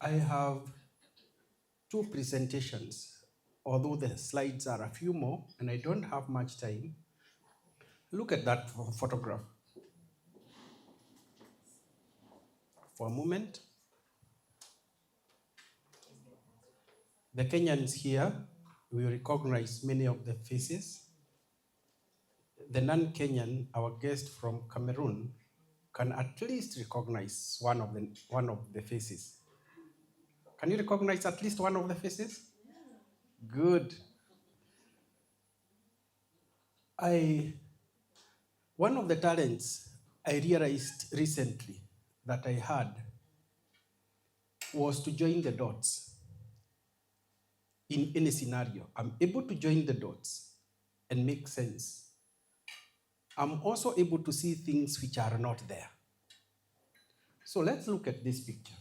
I have two presentations, although the slides are a few more and I don't have much time. Look at that photograph for a moment. The Kenyans here, we recognize many of the faces. The non-Kenyan, our guest from Cameroon, can at least recognize one of the faces. Can you recognize at least one of the faces? Good. One of the talents I realized recently that I had was to join the dots in any scenario. I'm able to join the dots and make sense. I'm also able to see things which are not there. So let's look at this picture.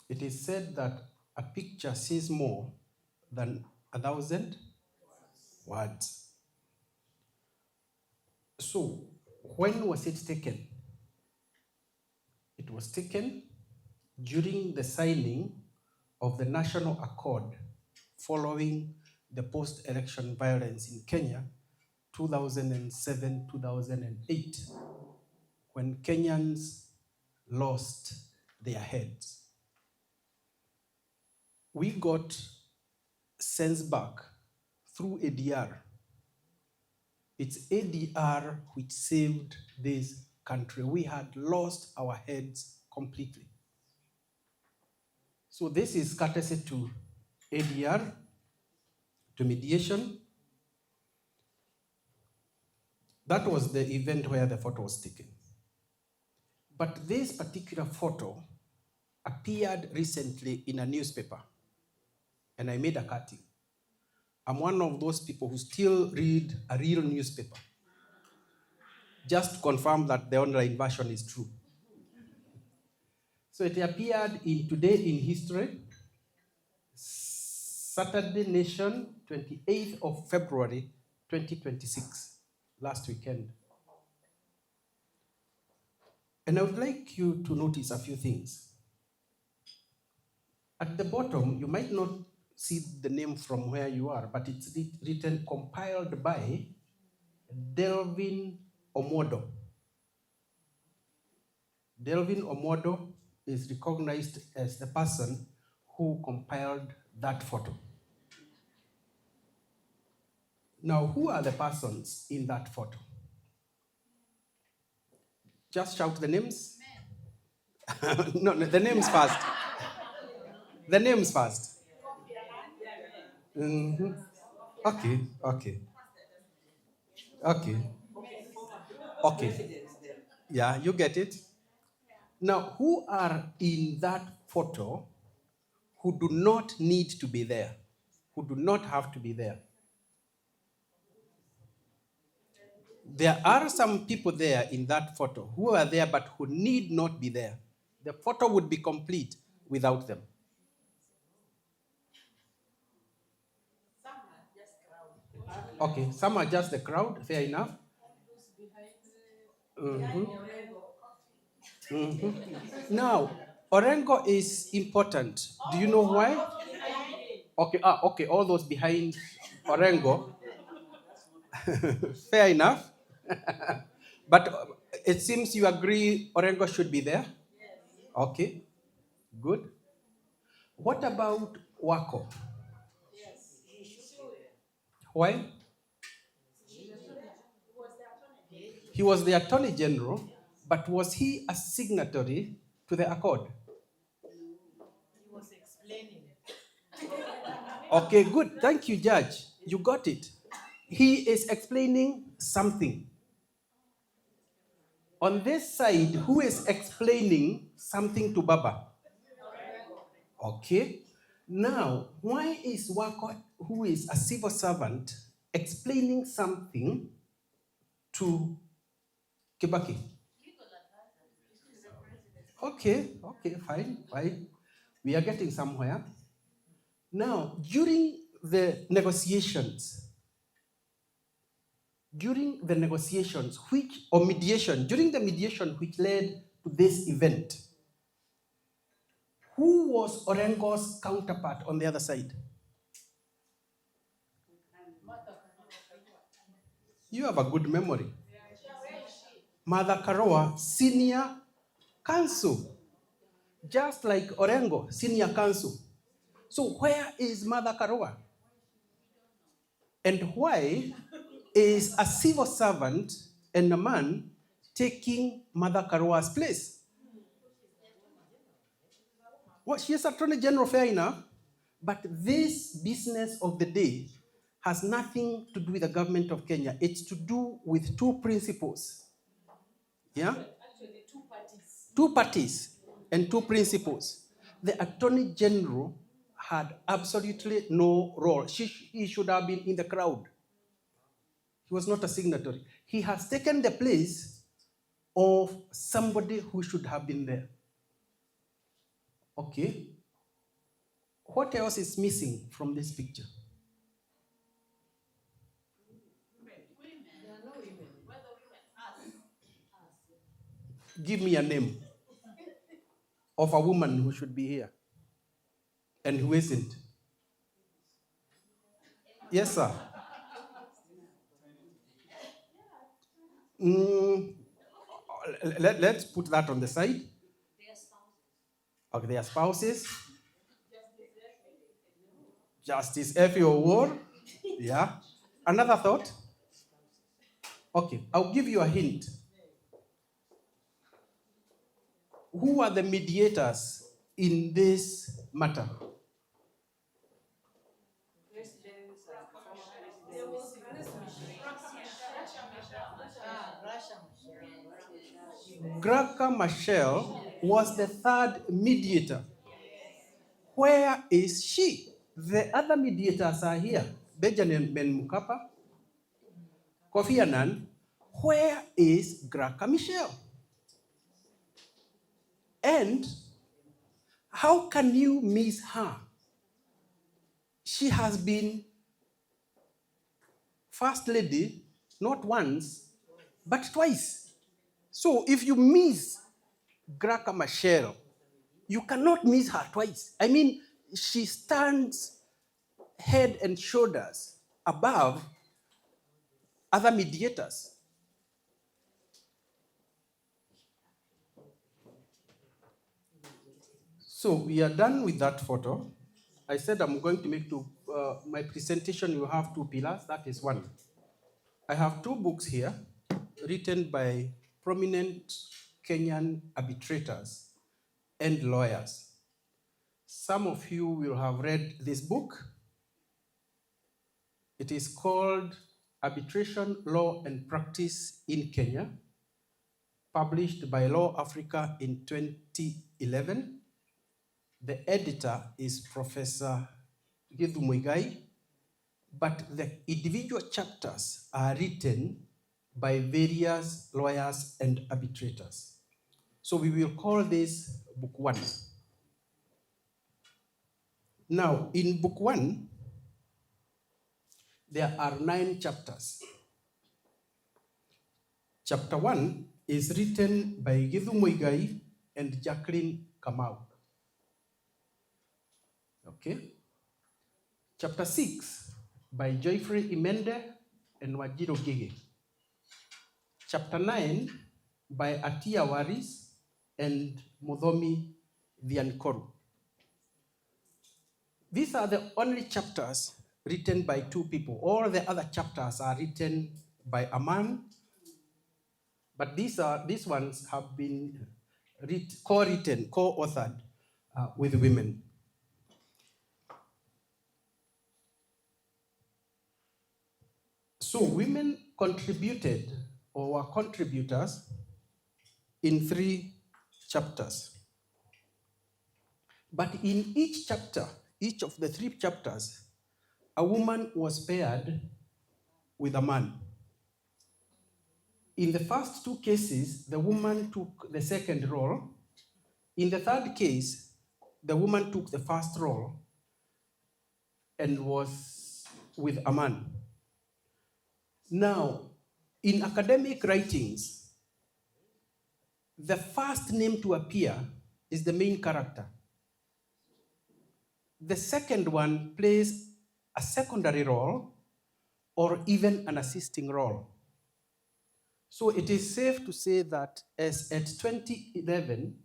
It is said that a picture says more than 1,000 words. So when was it taken? It was taken during the signing of the National Accord following the post-election violence in Kenya, 2007, 2008, when Kenyans lost their heads. We got sense back through ADR. It's ADR which saved this country. We had lost our heads completely. So this is courtesy to ADR, to mediation. That was the event where the photo was taken. But this particular photo appeared recently in a newspaper, and I made a cutting. I'm one of those people who still read a real newspaper, just to confirm that the online version is true. So it appeared in Today in History, Saturday Nation, 28th of February, 2026, last weekend. And I would like you to notice a few things. At the bottom, you might not see the name from where you are, but it's written, compiled by Delvin Omodo. Delvin Omodo is recognized as the person who compiled that photo. Now, who are the persons in that photo? Just shout the names. No, the names first. The names first. Mm-hmm. Okay. Yeah, you get it. Now, who are in that photo who do not need to be there, who do not have to be there? There are some people there in that photo who are there but who need not be there. The photo would be complete without them. Okay, some are just the crowd, fair enough. Mm-hmm. Mm-hmm. Now, Orengo is important. Do you know why? Okay, all those behind Orengo. Fair enough. But it seems you agree Orengo should be there? Okay, good. What about Wako? Why? He was the Attorney General, but was he a signatory to the accord? He was explaining. Okay, good. Thank you, Judge. You got it. He is explaining something. On this side, who is explaining something to Baba? Okay. Now, why is Wako, who is a civil servant, explaining something to Kibaki? Okay, fine. We are getting somewhere. Now, during the negotiations, during the mediation which led to this event. Who was Orengo's counterpart on the other side? You have a good memory. Mother Karoa, senior counsel, just like Orengo, senior counsel. So where is Mother Karoa? And why is a civil servant and a man taking Mother Karoa's place? Well, she is Attorney General, fair enough, but this business of the day has nothing to do with the government of Kenya. It's to do with two principles. Yeah? Actually, two parties. Two parties and two principles. The Attorney General had absolutely no role. He should have been in the crowd. He was not a signatory. He has taken the place of somebody who should have been there. Okay. What else is missing from this picture? There are no women. Where the women? Us. Give me a name of a woman who should be here and who isn't. Yes, sir. Let's put that on the side. Okay, their spouses. Justice Effie Owuor. Yeah. Another thought? Okay, I'll give you a hint. Who are the mediators in this matter? Graca Machel was the third mediator. Where is she? The other mediators are here. Benjamin Mukapa, Kofi Annan. Where is Graca Machel? And how can you miss her? She has been First Lady not once, but twice. So if you miss Graca Machel, you cannot miss her twice. I mean, she stands head and shoulders above other mediators. So we are done with that photo. I said I'm going to make my presentation, you have two pillars. That is one. I have two books here written by prominent Kenyan arbitrators and lawyers. Some of you will have read this book. It is called Arbitration Law and Practice in Kenya, published by Law Africa in 2011. The editor is Professor Ngotho Muigai, but the individual chapters are written by various lawyers and arbitrators. So we will call this book one. Now, in book one, there are 9 chapters. Chapter 1 is written by Ngotho Muigai and Jacqueline Kamau. Okay. Chapter 6 by Joyfrey Imende and Wajiro Gege. Chapter 9 by Atia Waris and Muthomi Viankoru. These are the only chapters written by 2 people. All the other chapters are written by a man, but these ones have been co-written, co-authored with women. So women contributed or were contributors in 3 chapters. But in each chapter, each of the 3 chapters, a woman was paired with a man. In the first 2 cases, the woman took the second role. In the third case, the woman took the first role and was with a man. Now, in academic writings, The first name to appear is the main character. The second one plays a secondary role or even an assisting role. So it is safe to say that as at 2011,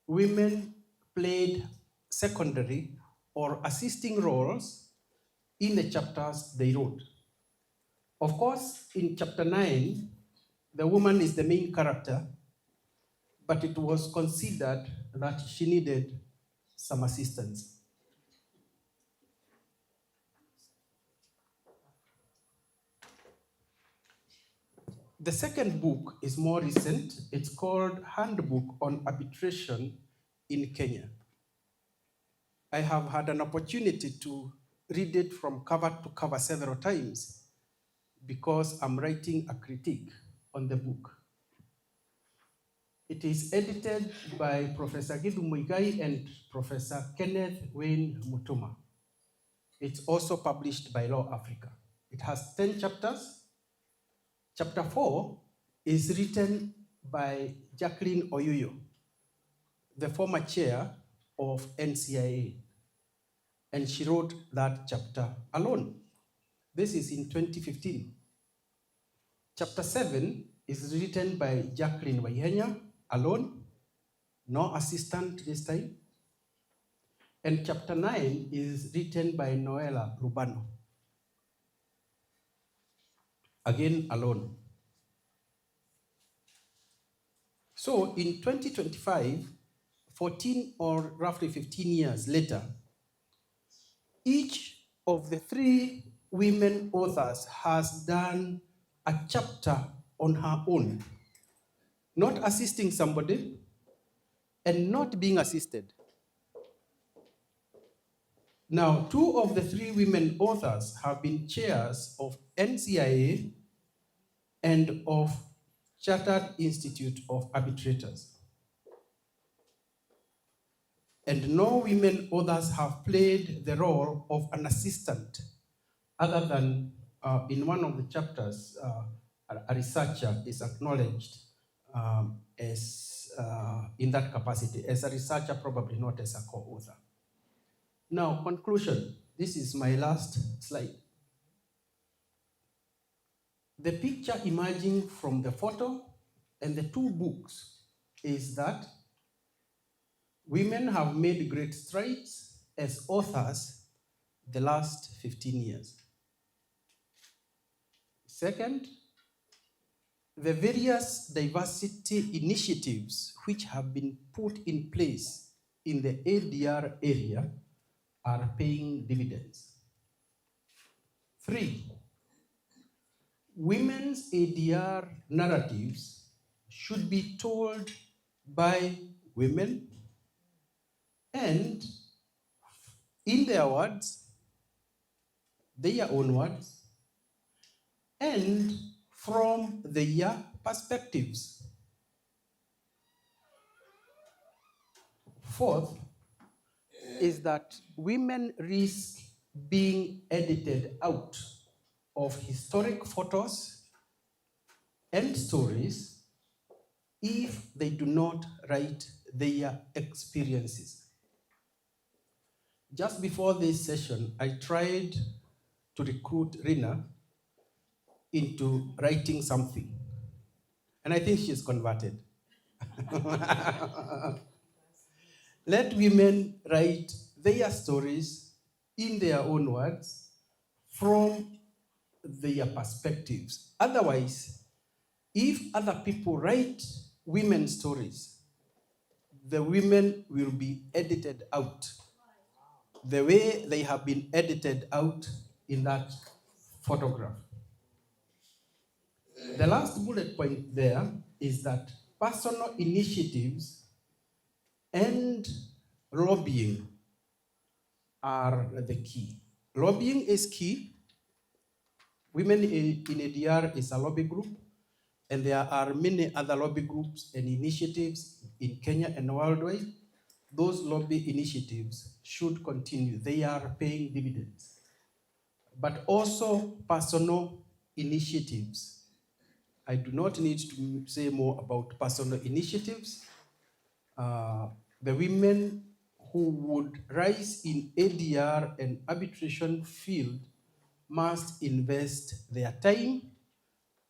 women played secondary or assisting roles in the chapters they wrote. Of course, in chapter 9, the woman is the main character, but it was considered that she needed some assistance. The second book is more recent. It's called Handbook on Arbitration in Kenya. I have had an opportunity to read it from cover to cover several times because I'm writing a critique on the book. It is edited by Professor Gidu Muigai and Professor Kenneth Wayne Mutuma. It's also published by Law Africa. It has 10 chapters. Chapter 4 is written by Jacqueline Oyuyo, the former chair of NCIA, and she wrote that chapter alone. This is in 2015. Chapter 7 is written by Jacqueline Waihenya alone, no assistant this time. And chapter 9 is written by Noela Rubano, again alone. So in 2025, 14 or roughly 15 years later, each of the 3 women authors has done a chapter on her own, not assisting somebody and not being assisted. Now, 2 of the 3 women authors have been chairs of NCIA and of Chartered Institute of Arbitrators. And no women authors have played the role of an assistant, other than in one of the chapters, a researcher is acknowledged as in that capacity, as a researcher, probably not as a co-author. Now, conclusion. This is my last slide. The picture emerging from the photo and the 2 books is that women have made great strides as authors the last 15 years. Second, the various diversity initiatives which have been put in place in the ADR area are paying dividends. 3, women's ADR narratives should be told by women and in their words, their own words, and from their perspectives. 4th is that women risk being edited out of historic photos and stories if they do not write their experiences. Just before this session, I tried to recruit Rina into writing something. And I think she's converted. Let women write their stories in their own words from their perspectives. Otherwise, if other people write women's stories, the women will be edited out the way they have been edited out in that photograph. The last bullet point there is that personal initiatives and lobbying are the key. Lobbying is key. Women in ADR is a lobby group, and there are many other lobby groups and initiatives in Kenya and worldwide. Those lobby initiatives should continue. They are paying dividends. But also personal initiatives I do not need to say more about personal initiatives. The women who would rise in ADR and arbitration field must invest their time,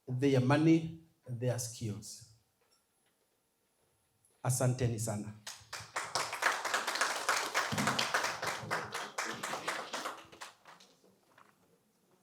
their money, their skills. Asanteni sana.